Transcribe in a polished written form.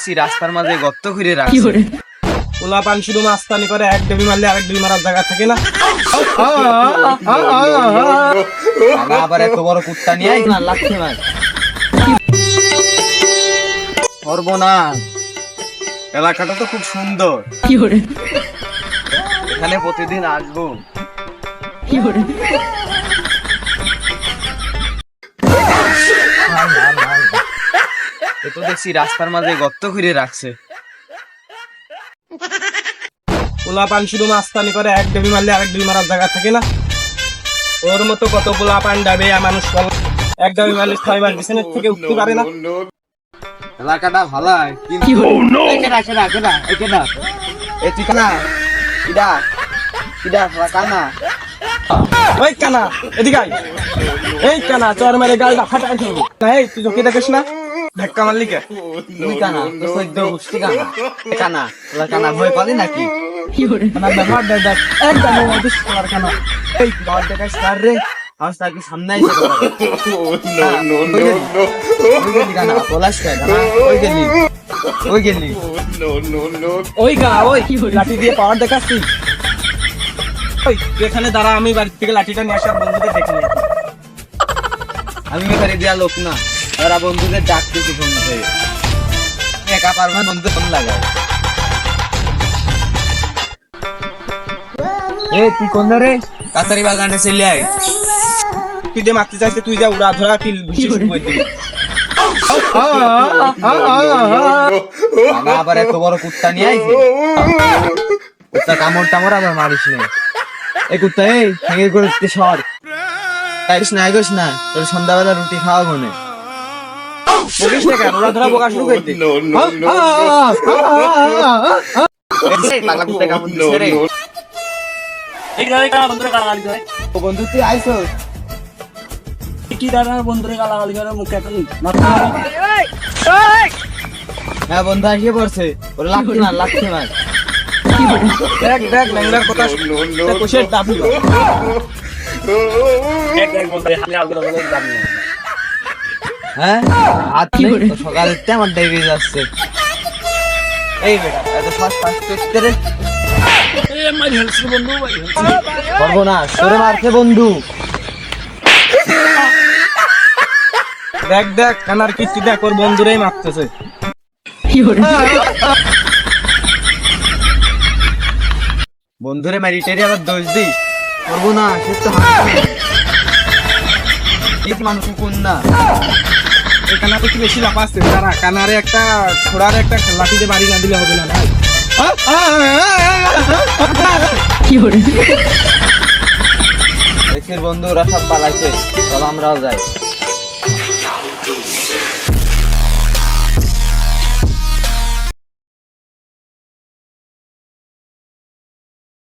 দেখছি রাস্তার মাঝে গর্ত করে রাখছে। পোলা পান শুধু মাস্তানি করে, এক ডেবি মারলে আরেক ডেবি মারার জায়গা থাকে না। শালা আবার এত বড় কুত্তা নিয়ে আই না লাগছে না। সর্বনাশ, এলাকাটা তো খুব সুন্দর, এখানে প্রতিদিন আসবো। এ তো দেখছি রাস্তার মাঝে গর্ত করে রাখছে। পোলা পান শুধু মাস্তানি করে, এক ডেবি মারলে আরেক ডেবি মারার জায়গা থাকে না। ওর মতো কত পোলা পান ডাবে মানুষ এক ডাবি মারলে 6 বার বিছানার থেকে উঠতে পারে না। এলাকাটা ভালো কিন্তু কানা ওই কানা এদিকে আয়। এই কানা চর মেরে গালটা ফাটাই ফেলবো। এই তুই চোখে দেখিস না, ধাক্কা মারলি কে? তুমি কানা তো সদ্য গোষ্ঠী কানা কানা তোরা কানা ভয় পালি নাকি? কানা ব্যবহার দেখ একদম দিস তোমার কানা। এই ঘর দেখাস কার রে? আজ তাকে সামনে এসে কানা পলাশ কে কানা ওই গেলি ওই গেলি ওই গা ওই লাঠি দিয়ে পাওয়ার দেখাচ্ছি। ওই তুই এখানে দাঁড়া, আমি বাড়ি থেকে লাঠিটা নিয়ে আসি আর বন্ধুদের দেখে নিয়ে আসি। আমি এখানে দেওয়া লোক না, ওরা বন্ধুদের ডাকতেছি ফোন থেকে। একা পারবো না, বন্ধু ফোন লাগায়। এ তুই কোন রে? কাতারি বাগানে চলে আয়। তুই যে মারতে চাইছে তুই যা উড়া ধরা তিল ভুষি শুরু করে দিবি। শালা আবার এত বড় কুত্তা নিয়ে আইছে। কুত্তা কামড় টামড় আবার মারিস না। এই কুত্তা এই ভেঙে করে সর তাইস না এগোস না, তোর সন্ধ্যাবেলা রুটি খাওয়া মনে বকিস না কেন? উড়া ধরা বোকা শুরু করে দিবি। পাগলা কুত্তা কামড় দিছে রে। বন্ধু তুই আইছ? কি দাদা বন্ধুরে গালাগালি করে মুখে এখন হ্যাঁ বন্ধু আসিয়ে পড়ছে, ওরা লাগছে না লাগছে না। দেখ দেখ ল্যাংলার কথা কোষের দাবি। হ্যাঁ হাত নেই তো, সকালের থেকে আমার ডেকে যাচ্ছে। এই বেটা এত ফাস্ট ফাস্ট করতে রে সর্বনাশ, তোরে মারছে বন্ধু। দেখ দেখ কানার কীর্তি দেখ, ওর বন্ধুরাই মারতেছে। বন্ধুরে মারিটারি আবার দোষ দিস, করবো না সে তো মানুষ কোন না। এই কানাতে কি বেশি লাফ আসছে? তারা কানারে একটা ছোড়ার একটা লাঠিতে বাড়ি না দিলে হবে না ভাই। দেশের বন্ধু ওরা সব পালাইছে, চল আমরাও যাই।